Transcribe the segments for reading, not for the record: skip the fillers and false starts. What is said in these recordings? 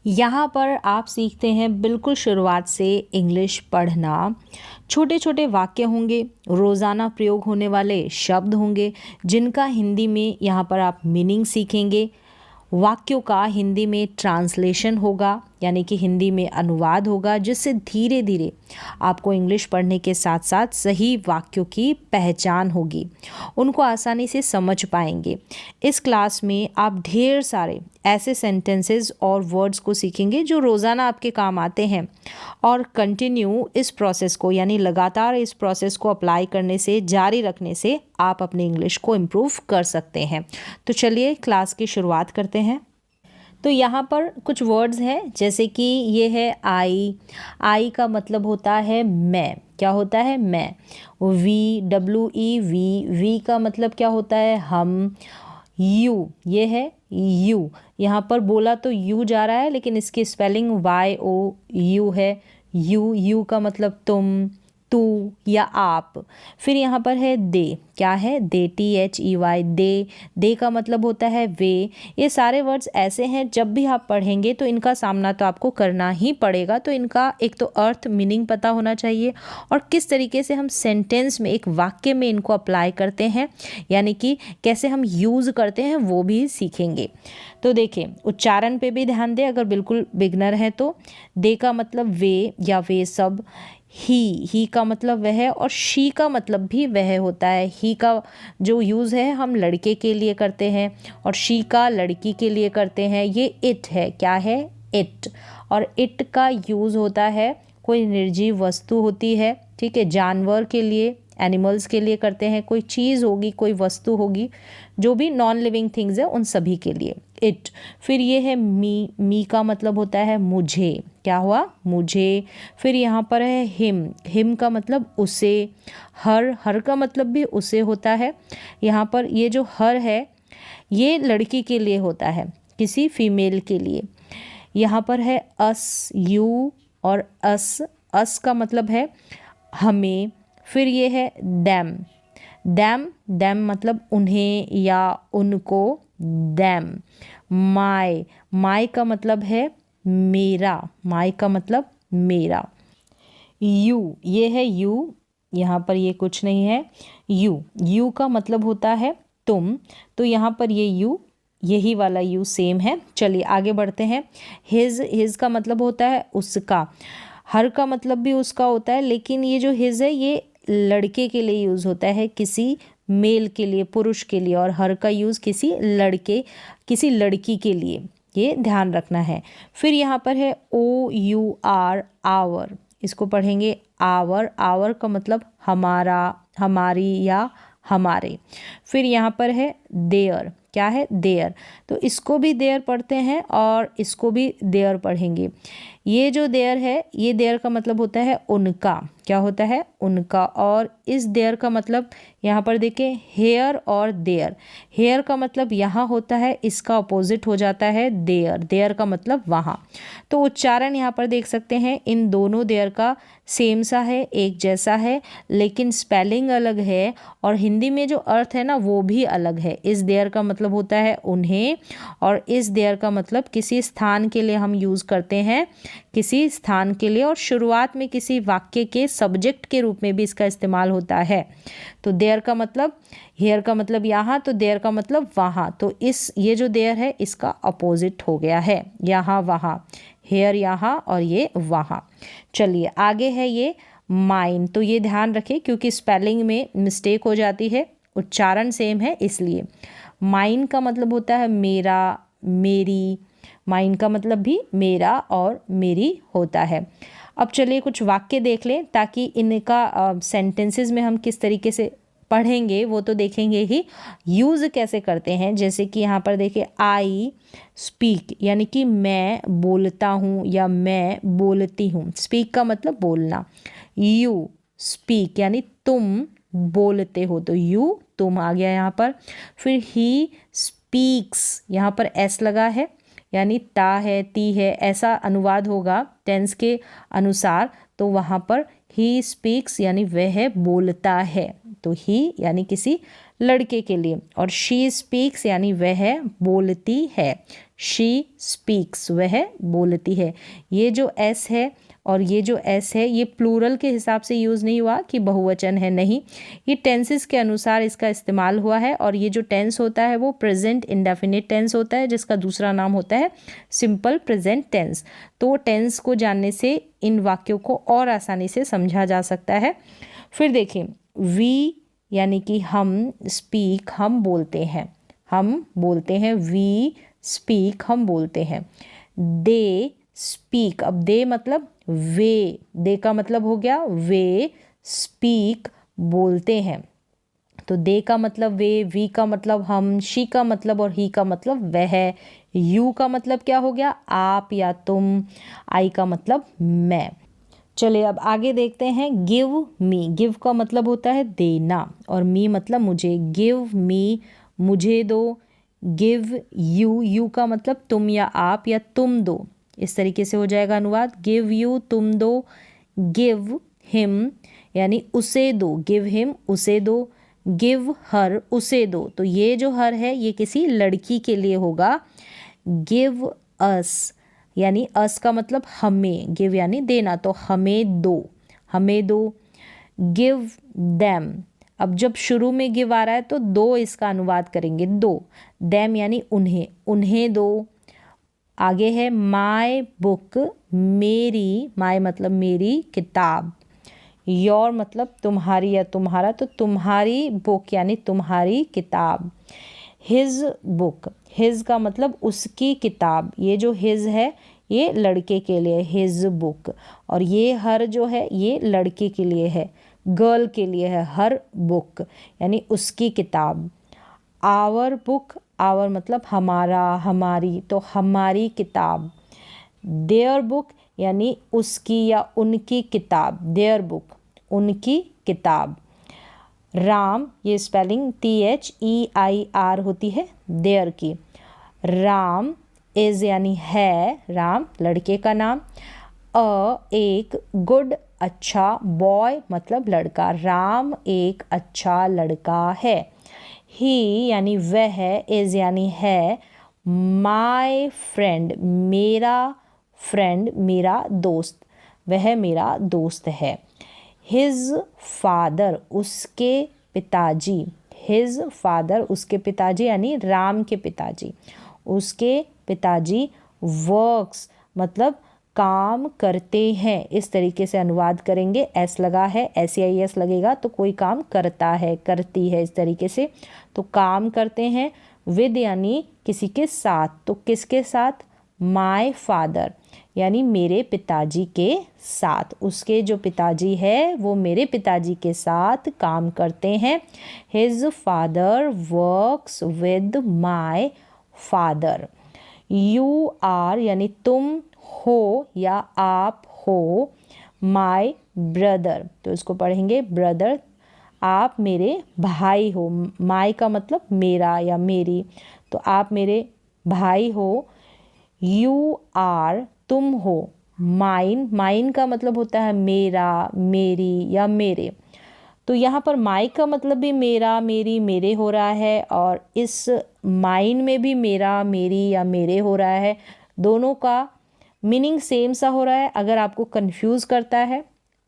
यहाँ पर आप सीखते हैं बिल्कुल शुरुआत से इंग्लिश पढ़ना। छोटे छोटे वाक्य होंगे, रोज़ाना प्रयोग होने वाले शब्द होंगे जिनका हिंदी में यहाँ पर आप मीनिंग सीखेंगे। वाक्यों का हिंदी में ट्रांसलेशन होगा, यानी कि हिंदी में अनुवाद होगा, जिससे धीरे धीरे आपको इंग्लिश पढ़ने के साथ साथ सही वाक्यों की पहचान होगी, उनको आसानी से समझ पाएंगे। इस क्लास में आप ढेर सारे ऐसे सेंटेंसेस और वर्ड्स को सीखेंगे जो रोज़ाना आपके काम आते हैं, और कंटिन्यू इस प्रोसेस को, यानी लगातार इस प्रोसेस को अप्लाई करने से, जारी रखने से आप अपने इंग्लिश को इम्प्रूव कर सकते हैं। तो चलिए क्लास की शुरुआत करते हैं। तो यहाँ पर कुछ वर्ड्स हैं, जैसे कि ये है आई का मतलब होता है मैं। क्या होता है? मैं। वी का मतलब क्या होता है? हम। यू, ये है यू। यहाँ पर बोला तो यू जा रहा है, लेकिन इसकी स्पेलिंग YOU है। यू का मतलब तुम, तू या आप। फिर यहाँ पर है दे। क्या है? दे, THEY, दे का मतलब होता है वे। ये सारे वर्ड्स ऐसे हैं, जब भी आप पढ़ेंगे तो इनका सामना तो आपको करना ही पड़ेगा। तो इनका एक तो अर्थ, मीनिंग पता होना चाहिए, और किस तरीके से हम सेंटेंस में, एक वाक्य में इनको अप्लाई करते हैं, यानी कि कैसे हम यूज़ करते हैं, वो भी सीखेंगे। तो देखिए, उच्चारण पे भी ध्यान दें अगर बिल्कुल बिगनर है तो। दे का मतलब वे या वे सब। ही का मतलब वह, और शी का मतलब भी वह होता है। ही का जो यूज़ है हम लड़के के लिए करते हैं, और शी का लड़की के लिए करते हैं। ये इट है। क्या है? इट। और इट का यूज़ होता है, कोई निर्जीव वस्तु होती है, ठीक है, जानवर के लिए, एनिमल्स के लिए करते हैं। कोई चीज़ होगी, कोई वस्तु होगी, जो भी नॉन लिविंग थिंग्स है, उन सभी के लिए इट। फिर ये है मी का मतलब होता है मुझे। क्या हुआ? मुझे। फिर यहाँ पर है हिम का मतलब उसे। हर का मतलब भी उसे होता है। यहाँ पर ये जो हर है, ये लड़की के लिए होता है, किसी फीमेल के लिए। यहाँ पर है अस, यू और अस का मतलब है हमें। फिर ये है दैम मतलब उन्हें या उनको, दैम। माय का मतलब है मेरा। माय का मतलब मेरा। यू, ये है यू, यहाँ पर ये कुछ नहीं है। यू का मतलब होता है तुम। तो यहाँ पर ये यू, यही वाला यू सेम है। चलिए आगे बढ़ते हैं। हिज का मतलब होता है उसका। हर का मतलब भी उसका होता है, लेकिन ये जो हिज है, ये लड़के के लिए यूज़ होता है, किसी मेल के लिए, पुरुष के लिए। और हर का यूज़ किसी लड़की के लिए, ये ध्यान रखना है। फिर यहाँ पर है OUR, आवर। इसको पढ़ेंगे आवर का मतलब हमारा, हमारी या हमारे। फिर यहाँ पर है देयर। क्या है? देयर। तो इसको भी देयर पढ़ते हैं और इसको भी देयर पढ़ेंगे। ये जो देयर है, ये देयर का मतलब होता है उनका। क्या होता है? उनका। और इस देयर का मतलब यहाँ पर देखें, हेयर और देयर। हेयर का मतलब यहाँ होता है, इसका अपोजिट हो जाता है देयर। देयर का मतलब वहाँ। तो उच्चारण यहाँ पर देख सकते हैं, इन दोनों देयर का सेम सा है, एक जैसा है, लेकिन स्पेलिंग अलग है, और हिंदी में जो अर्थ है ना, वो भी अलग है। इस देयर का मतलब होता है उन्हें, और इस देयर का मतलब किसी स्थान के लिए हम यूज़ करते हैं, किसी स्थान के लिए। और शुरुआत में किसी वाक्य के सब्जेक्ट के रूप में भी इसका इस्तेमाल होता है। तो देयर का मतलब, हेयर का मतलब यहाँ, तो देयर का मतलब वहाँ। तो ये जो देयर है, इसका अपोजिट हो गया है, यहाँ वहाँ। हेयर यहाँ और ये वहाँ। चलिए आगे है ये माइन। तो ये ध्यान रखें, क्योंकि स्पेलिंग में मिस्टेक हो जाती है, उच्चारण सेम है इसलिए। माइन का मतलब होता है मेरा, मेरी। माइन का मतलब भी मेरा और मेरी होता है। अब चलिए कुछ वाक्य देख लें, ताकि इनका सेंटेंसेस में हम किस तरीके से पढ़ेंगे वो तो देखेंगे ही, यूज़ कैसे करते हैं। जैसे कि यहाँ पर देखिए, आई स्पीक, यानी कि मैं बोलता हूँ या मैं बोलती हूँ। स्पीक का मतलब बोलना। यू स्पीक, यानी तुम बोलते हो, तो यू तुम आ गया यहाँ पर। फिर ही स्पीक्स, यहाँ पर एस लगा है, यानी ता है, ती है, ऐसा अनुवाद होगा टेंस के अनुसार। तो वहाँ पर ही स्पीक्स यानी वह बोलता है। तो ही यानी किसी लड़के के लिए। और शी स्पीक्स यानी वह बोलती है, शी स्पीक्स वह बोलती है। ये जो एस है और ये जो एस है ये प्लूरल के हिसाब से यूज़ नहीं हुआ कि बहुवचन है, नहीं, ये टेंसेस के अनुसार इसका इस्तेमाल हुआ है। और ये जो टेंस होता है वो प्रेजेंट इंडेफिनिट टेंस होता है, जिसका दूसरा नाम होता है सिंपल प्रेजेंट टेंस। तो टेंस को जानने से इन वाक्यों को और आसानी से समझा जा सकता है। फिर देखें, वी यानी कि हम, स्पीक हम बोलते हैं, हम बोलते हैं, वी स्पीक हम बोलते हैं, दे स्पीक, अब दे मतलब वे, दे का मतलब हो गया वे स्पीक बोलते हैं। तो दे का मतलब वे, वी का मतलब हम, शी का मतलब और ही का मतलब वह, यू का मतलब क्या हो गया आप या तुम, आई का मतलब मैं। चलिए अब आगे देखते हैं गिव मी। गिव का मतलब होता है देना और मी मतलब मुझे, गिव मी मुझे दो, गिव यू, यू का मतलब तुम या आप या तुम दो, इस तरीके से हो जाएगा अनुवाद, गिव यू तुम दो, गिव हिम यानी उसे दो, गिव हिम उसे दो, गिव हर उसे दो। तो ये जो हर है ये किसी लड़की के लिए होगा। गिव अस यानी अस का मतलब हमें, गिव यानी देना, तो हमें दो, हमें दो, गिव देम। अब जब शुरू में गिव आ रहा है तो दो इसका अनुवाद करेंगे, दो, देम यानी उन्हें, उन्हें दो। आगे है माय बुक, मेरी, माय मतलब मेरी किताब, योर मतलब तुम्हारी या तुम्हारा, तो तुम्हारी बुक यानी तुम्हारी किताब, हिज बुक, हिज का मतलब उसकी किताब, ये जो हिज है ये लड़के के लिए, हिज बुक, और ये हर जो है ये लड़के के लिए है, गर्ल के लिए है, हर बुक यानी उसकी किताब। आवर बुक, आवर मतलब हमारा हमारी, तो हमारी किताब। देयर बुक यानी उसकी या उनकी किताब, देयर बुक उनकी किताब। राम, ये स्पेलिंग THEIR होती है देयर की। राम इज़ यानी है, राम लड़के का नाम। एक गुड अच्छा, बॉय मतलब लड़का, राम एक अच्छा लड़का है। ही यानी वह, इज़ यानी है, माय फ्रेंड मेरा फ्रेंड मेरा दोस्त, वह मेरा दोस्त है। हिज फादर उसके पिताजी, हिज फादर उसके पिताजी यानी राम के पिताजी, उसके पिताजी। वर्क्स मतलब काम करते हैं, इस तरीके से अनुवाद करेंगे। एस लगा है, SEIS लगेगा तो कोई काम करता है, करती है, इस तरीके से। तो काम करते हैं। विद यानी किसी के साथ, तो किसके साथ, माय फादर यानी मेरे पिताजी के साथ, उसके जो पिताजी है वो मेरे पिताजी के साथ काम करते हैं। His father works with my father. You are यानी तुम हो या आप हो, माय ब्रदर, तो इसको पढ़ेंगे ब्रदर, आप मेरे भाई हो, माय का मतलब मेरा या मेरी, तो आप मेरे भाई हो। यू आर तुम हो, माइन, माइन का मतलब होता है मेरा, मेरी या मेरे, तो यहाँ पर माई का मतलब भी मेरा, मेरी, मेरे हो रहा है, और इस माइन में भी मेरा, मेरी या मेरे हो रहा है। दोनों का मीनिंग सेम सा हो रहा है। अगर आपको कंफ्यूज करता है,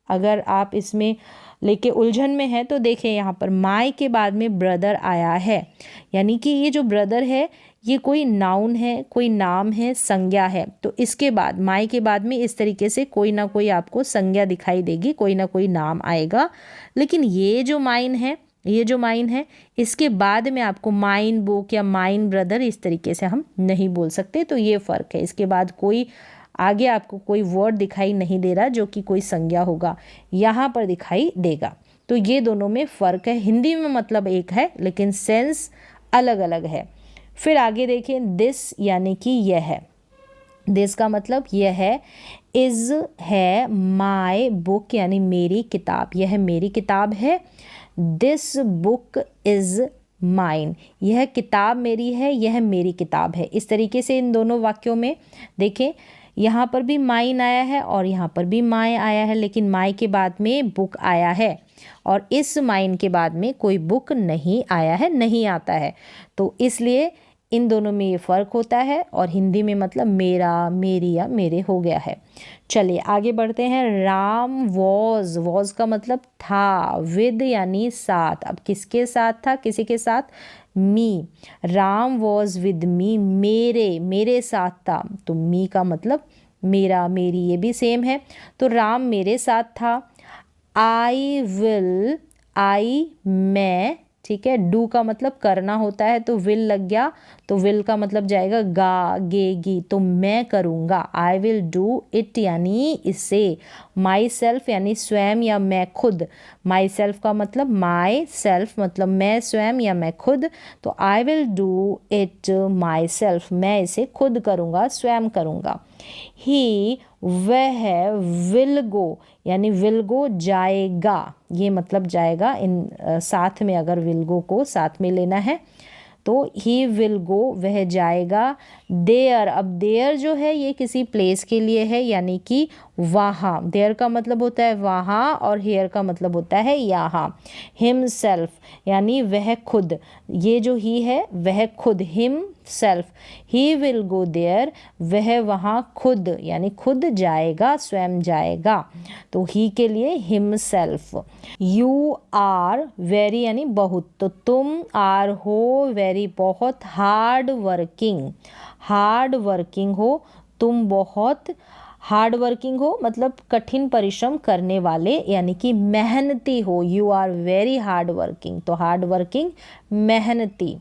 अगर आप इसमें लेके उलझन में है, तो देखिए यहाँ पर माई के बाद में ब्रदर आया है, यानी कि ये जो ब्रदर है ये कोई नाउन है, कोई नाम है, संज्ञा है। तो इसके बाद माई के बाद में इस तरीके से कोई ना कोई आपको संज्ञा दिखाई देगी, कोई ना कोई नाम आएगा। लेकिन ये जो माइन है, ये जो माइन है, इसके बाद में आपको माइन बुक या माइन ब्रदर इस तरीके से हम नहीं बोल सकते। तो ये फ़र्क है। इसके बाद कोई आगे आपको कोई वर्ड दिखाई नहीं दे रहा जो कि कोई संज्ञा होगा, यहाँ पर दिखाई देगा। तो ये दोनों में फ़र्क है। हिंदी में मतलब एक है लेकिन सेंस अलग अलग है। फिर आगे देखें, दिस यानी कि यह है, दिस का मतलब यह है। इज़ है माय बुक यानी मेरी किताब, यह मेरी किताब है। दिस बुक इज़ माइन, यह किताब मेरी है, यह मेरी किताब है। इस तरीके से इन दोनों वाक्यों में देखें, यहाँ पर भी माइन आया है और यहाँ पर भी माय आया है, लेकिन माय के बाद में बुक आया है। और इस माइन के बाद में कोई बुक नहीं आया है, नहीं आता है, तो इसलिए इन दोनों में ये फ़र्क होता है। और हिंदी में मतलब मेरा, मेरी या मेरे हो गया है। चलिए आगे बढ़ते हैं। राम वॉज का मतलब था, विद यानी साथ। अब किसके साथ था, किसी के साथ, मी। राम वॉज विद मी, मेरे साथ था, तो मी का मतलब मेरा, मेरी, ये भी सेम है, तो राम मेरे साथ था। आई मैं, ठीक है, डू का मतलब करना होता है, तो विल लग गया, तो विल का मतलब जाएगा गेगी, तो मैं करूँगा। आई विल डू इट यानी इसे। माई सेल्फ यानी स्वयं या मैं खुद। माई सेल्फ का मतलब माई सेल्फ मतलब मैं स्वयं या मैं खुद, तो I will do it my self, मैं इसे खुद करूँगा, स्वयं करूँगा। ही वह विल गो यानी विल गो जाएगा, ये मतलब जाएगा। इन साथ में अगर विल गो को साथ में लेना है तो ही विल गो, वह जाएगा। देयर, अब देयर जो है ये किसी प्लेस के लिए है, यानी कि वहाँ। देयर का मतलब होता है वहाँ और हेयर का मतलब होता है यहाँ। हिमसेल्फ यानी वह खुद, ये जो ही है वह खुद, himself. He will go there, वह वहाँ खुद यानी खुद जाएगा, स्वयं जाएगा, तो ही के लिए हिमसेल्फ। यू आर वेरी यानी बहुत, तो तुम आर हो वेरी बहुत, हार्ड वर्किंग हो, तुम बहुत हार्ड वर्किंग हो मतलब कठिन परिश्रम करने वाले यानी कि मेहनती हो। You are very hard working, तो हार्ड वर्किंग, मेहनती।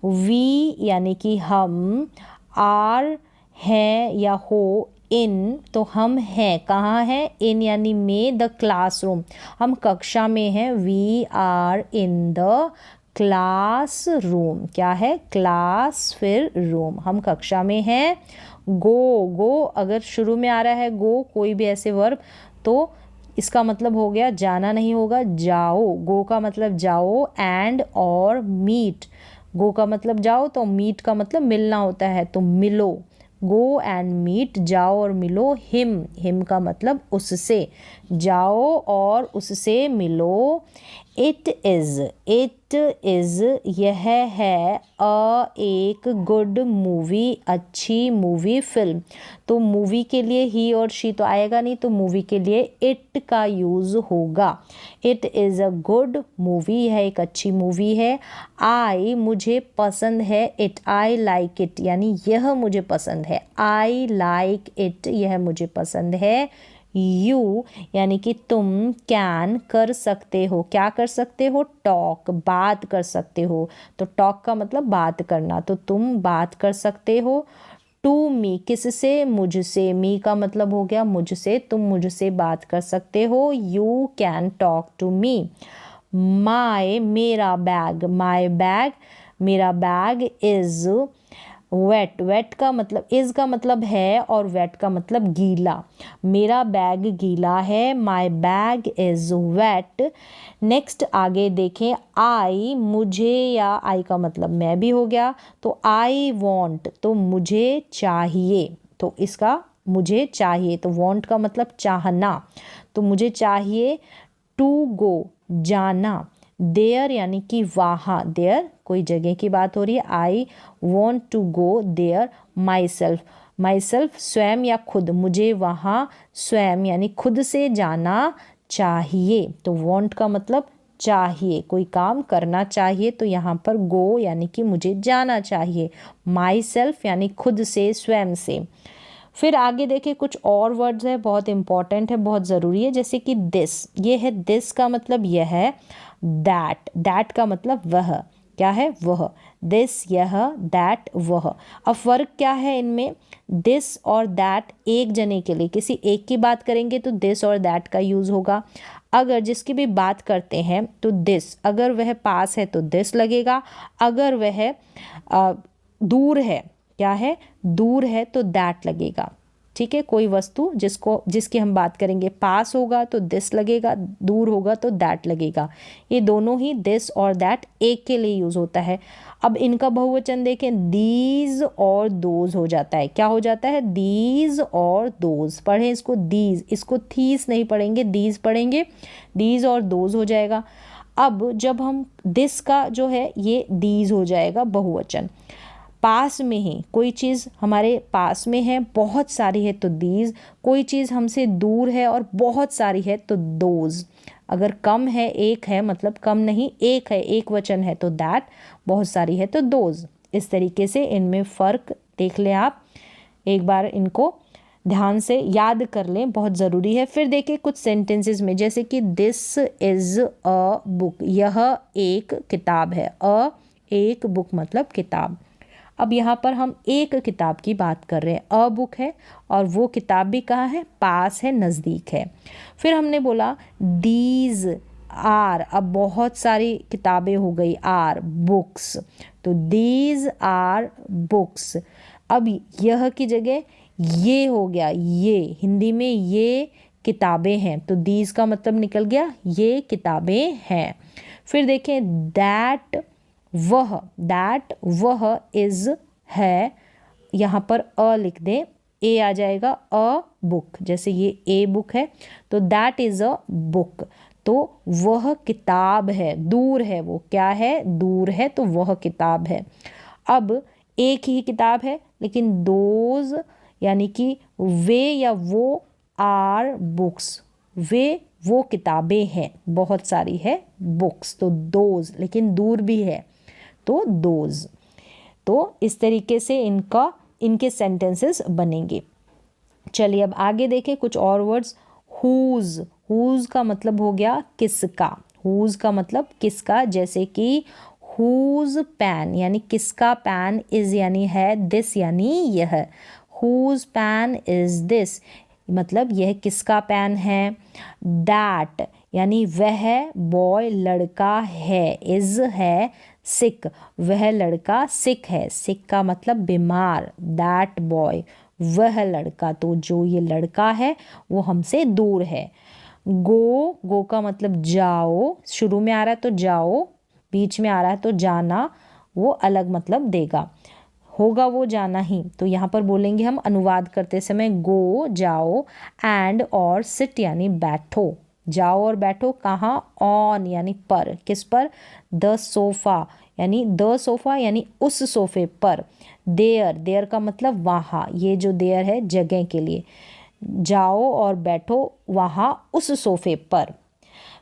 वी यानी कि हम, आर हैं या हो, इन तो हम हैं, कहाँ हैं, इन यानी में, द क्लासरूम हम कक्षा में हैं। We are in the classroom, क्या है, क्लास फिर रूम, हम कक्षा में हैं। गो अगर शुरू में आ रहा है गो कोई भी ऐसे वर्ब, तो इसका मतलब हो गया जाना नहीं होगा, जाओ। गो का मतलब जाओ, एंड और मीट, गो का मतलब जाओ, तो मीट का मतलब मिलना होता है, तो मिलो। गो एंड मीट, जाओ और मिलो। हिम का मतलब उससे, जाओ और उससे मिलो। इट इज़ यह है, एक गुड मूवी, अच्छी मूवी, फिल्म। तो मूवी के लिए ही और शी तो आएगा नहीं, तो मूवी के लिए इट का यूज़ होगा। It is a good movie, यह एक अच्छी मूवी है। आई मुझे पसंद है, इट, आई लाइक इट यानी यह मुझे पसंद है। आई लाइक इट, यह मुझे पसंद है। यू यानी कि तुम, कैन कर सकते हो, क्या कर सकते हो, टॉक बात कर सकते हो, तो टॉक का मतलब बात करना, तो तुम बात कर सकते हो। टू मी किससे, मुझसे, मी का मतलब हो गया मुझसे, तुम मुझसे बात कर सकते हो। You can talk to me. मेरा बैग, मेरा बैग इज़ वेट का मतलब, इज़ का मतलब है और वेट का मतलब गीला, मेरा बैग गीला है। My bag is wet. Next आगे देखें, आई मुझे या आई का मतलब मैं भी हो गया, तो आई वॉन्ट तो मुझे चाहिए, तो इसका मुझे चाहिए, तो वॉन्ट का मतलब चाहना, तो मुझे चाहिए। टू गो जाना, देयर यानी कि वहाँ, देयर कोई जगह की बात हो रही है। I want to go there. Myself स्वयं या खुद, मुझे वहाँ स्वयं यानी खुद से जाना चाहिए, तो वॉन्ट का मतलब चाहिए, कोई काम करना चाहिए, तो यहाँ पर गो यानी कि मुझे जाना चाहिए। माई सेल्फ यानी खुद से, स्वयं से। फिर आगे देखिए कुछ और वर्ड्स है, बहुत इंपॉर्टेंट है, बहुत ज़रूरी है, जैसे कि दिस, ये है, दिस का मतलब यह है। दैट का मतलब वह, क्या है, वह। दिस यह, दैट वह। अब फ़र्क क्या है इनमें, दिस और दैट एक जने के लिए, किसी एक की बात करेंगे तो दिस और दैट का यूज़ होगा। अगर जिसकी भी बात करते हैं तो दिस, अगर वह पास है तो दिस लगेगा, अगर वह दूर है, क्या है, दूर है तो दैट लगेगा। ठीक है, कोई वस्तु जिसकी हम बात करेंगे, पास होगा तो दिस लगेगा, दूर होगा तो दैट लगेगा। ये दोनों ही दिस और दैट एक के लिए यूज़ होता है। अब इनका बहुवचन देखें, दीज और दोज हो जाता है। क्या हो जाता है? दीज और दोज। पढ़ें इसको दीज, इसको थीस नहीं पढ़ेंगे, दीज पढ़ेंगे, दीज और दोज हो जाएगा। अब जब हम दिस का जो है ये दीज हो जाएगा बहुवचन। पास में है, कोई चीज़ हमारे पास में है, बहुत सारी है तो दीज, कोई चीज़ हमसे दूर है और बहुत सारी है तो दोज। अगर कम है, एक है, मतलब कम नहीं, एक है, एक वचन है तो दैट, बहुत सारी है तो दोज। इस तरीके से इनमें फ़र्क देख लें आप, एक बार इनको ध्यान से याद कर लें, बहुत ज़रूरी है। फिर देखिए कुछ सेंटेंसेस में, जैसे कि दिस इज़ अ बुक, यह एक किताब है। एक बुक मतलब किताब। अब यहाँ पर हम एक किताब की बात कर रहे हैं, अ बुक है और वो किताब भी कहाँ है? पास है, नज़दीक है। फिर हमने बोला दीज आर, अब बहुत सारी किताबें हो गई, आर बुक्स, तो दीज आर बुक्स। अब यह की जगह ये हो गया, ये हिंदी में ये किताबें हैं, तो दीज का मतलब निकल गया ये किताबें हैं। फिर देखें दैट वह इज़ है, यहाँ पर अ लिख दें, ए आ जाएगा, अ बुक, जैसे ये ए बुक है तो दैट इज़ अ बुक, तो वह किताब है, दूर है, वो क्या है? दूर है, तो वह किताब है। अब एक ही किताब है लेकिन दोज यानी कि वे या वो आर बुक्स, वो किताबें हैं, बहुत सारी है बुक्स, तो दोज, लेकिन दूर भी है तो दोज। तो इस तरीके से इनके सेंटेंसेस बनेंगे। चलिए अब आगे देखें कुछ और वर्ड्स। हुज का मतलब हो गया किसका, हुज का मतलब किसका, जैसे कि हुज पैन यानी किसका पैन, इज यानी है, दिस यानी यह, हुज पैन इज दिस मतलब यह किसका पेन है। दैट यानी वह बॉय लड़का है, इज है सिक, वह लड़का सिक है, सिक का मतलब बीमार, दैट बॉय वह लड़का, तो जो ये लड़का है वो हमसे दूर है। गो का मतलब जाओ, शुरू में आ रहा है तो जाओ, बीच में आ रहा है तो जाना, वो अलग मतलब देगा, होगा वो जाना ही, तो यहाँ पर बोलेंगे हम अनुवाद करते समय गो जाओ, एंड और सिट यानी बैठो, जाओ और बैठो कहाँ, ऑन यानी पर, किस पर, द सोफ़ा यानी उस सोफे पर, देयर का मतलब वहाँ, ये जो देयर है जगह के लिए, जाओ और बैठो वहाँ उस सोफे पर।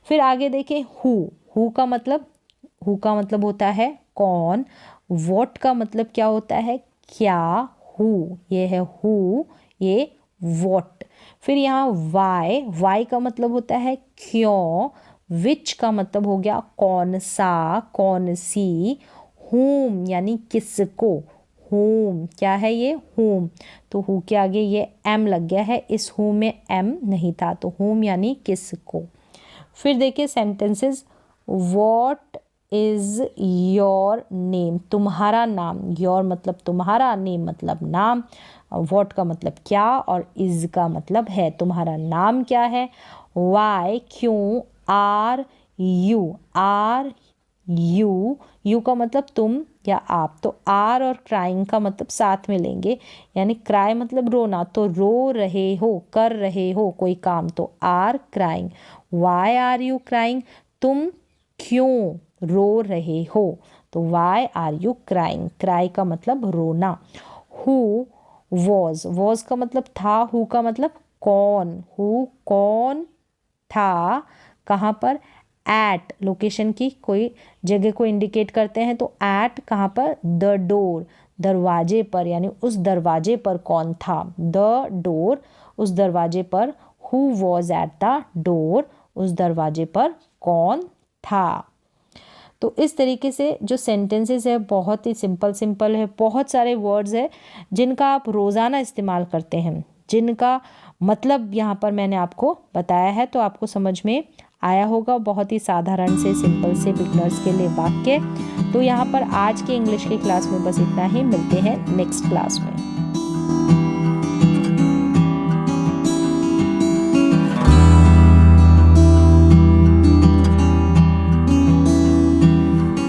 फिर आगे देखें हु का मतलब होता है कौन, वॉट का मतलब क्या होता है क्या, हु ये है हु, ये वॉट। फिर यहाँ वाई का मतलब होता है क्यों, विच का मतलब हो गया कौन सा, कौन सी, हुम यानी किसको, हुम क्या है ये, हुम, तो हु के आगे ये एम लग गया है, इस हु में एम नहीं था, तो हुम यानी किसको। फिर देखिए sentences, what is your name, तुम्हारा नाम, योर मतलब तुम्हारा, नेम मतलब नाम, वॉट का मतलब क्या और इज़ का मतलब है, तुम्हारा नाम क्या है। वाई क्यों, आर यू का मतलब तुम या आप, तो आर और क्राइंग का मतलब साथ में लेंगे, यानी क्राई मतलब रोना, तो रो रहे हो, कर रहे हो कोई काम, तो are crying. Why are you crying, तुम क्यों रो रहे हो, तो why are you crying, cry का मतलब रोना। हु वॉज का मतलब था, हु का मतलब कौन, हु कौन था, कहाँ पर, एट लोकेशन की कोई जगह को इंडिकेट करते हैं, तो एट कहाँ पर, द डोर दरवाजे पर, यानी उस दरवाजे पर कौन था, द डोर उस दरवाजे पर, who was at the door उस दरवाजे पर कौन था। तो इस तरीके से जो सेंटेंसेस है बहुत ही सिंपल है, बहुत सारे वर्ड्स है जिनका आप रोज़ाना इस्तेमाल करते हैं, जिनका मतलब यहाँ पर मैंने आपको बताया है, तो आपको समझ में आया होगा। बहुत ही साधारण से सिंपल से बिगनर्स के लिए वाक्य। तो यहाँ पर आज के इंग्लिश की क्लास में बस इतना ही, मिलते हैं नेक्स्ट क्लास में।